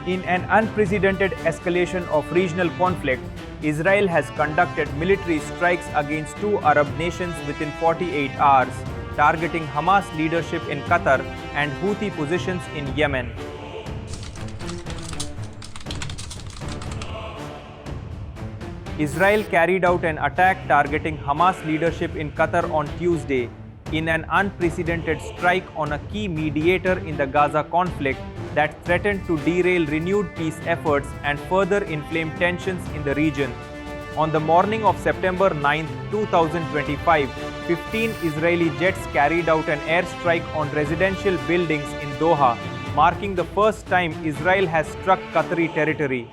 In an unprecedented escalation of regional conflict, Israel has conducted military strikes against two Arab nations within 48 hours, targeting Hamas leadership in Qatar and Houthi positions in Yemen. Israel carried out an attack targeting Hamas leadership in Qatar on Tuesday in an unprecedented strike on a key mediator in the Gaza conflict that threatened to derail renewed peace efforts and further inflame tensions in the region. On the morning of September 9, 2025, 15 Israeli jets carried out an airstrike on residential buildings in Doha, marking the first time Israel has struck Qatari territory.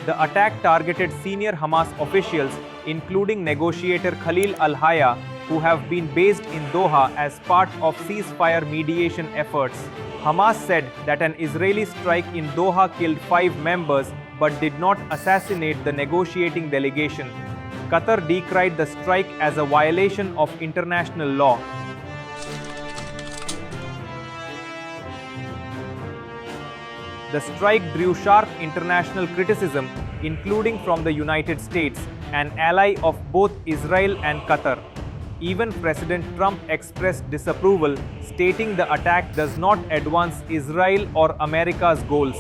The attack targeted senior Hamas officials, including negotiator Khalil al-Hayya, who have been based in Doha as part of ceasefire mediation efforts. Hamas said that an Israeli strike in Doha killed 5 members but did not assassinate the negotiating delegation. Qatar decried the strike as a violation of international law. The strike drew sharp international criticism, including from the United States, an ally of both Israel and Qatar. Even President Trump expressed disapproval, stating the attack does not advance Israel or America's goals.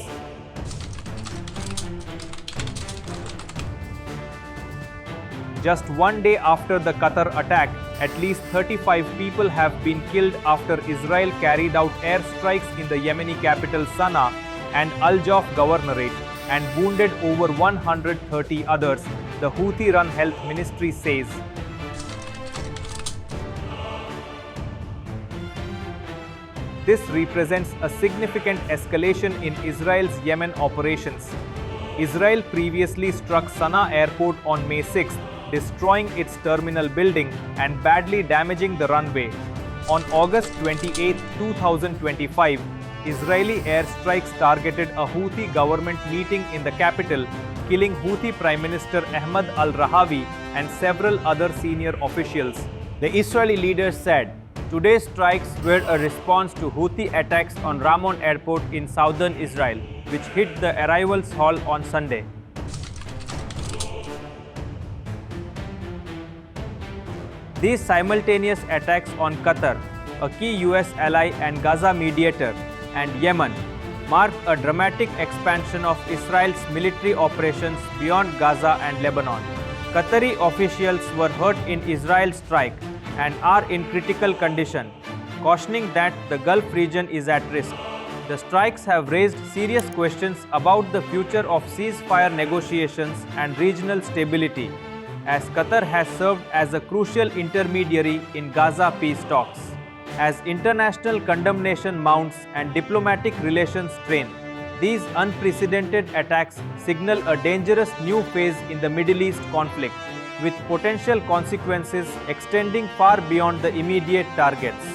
Just one day after the Qatar attack, at least 35 people have been killed after Israel carried out airstrikes in the Yemeni capital Sanaa and Al-Jawf governorate and wounded over 130 others, the Houthi-run health ministry says. This represents a significant escalation in Israel's Yemen operations. Israel previously struck Sanaa airport on May 6, destroying its terminal building and badly damaging the runway. On August 28, 2025, Israeli airstrikes targeted a Houthi government meeting in the capital, killing Houthi Prime Minister Ahmed al-Rahawi and several other senior officials. The Israeli leader said, "Today's strikes were a response to Houthi attacks on Ramon Airport in southern Israel, which hit the arrivals hall on Sunday." These simultaneous attacks on Qatar, a key US ally and Gaza mediator, and Yemen mark a dramatic expansion of Israel's military operations beyond Gaza and Lebanon. Qatari officials were hurt in Israel's strike and are in critical condition, cautioning that the Gulf region is at risk. The strikes have raised serious questions about the future of ceasefire negotiations and regional stability, as Qatar has served as a crucial intermediary in Gaza peace talks. As international condemnation mounts and diplomatic relations strain, these unprecedented attacks signal a dangerous new phase in the Middle East conflict, with potential consequences extending far beyond the immediate targets.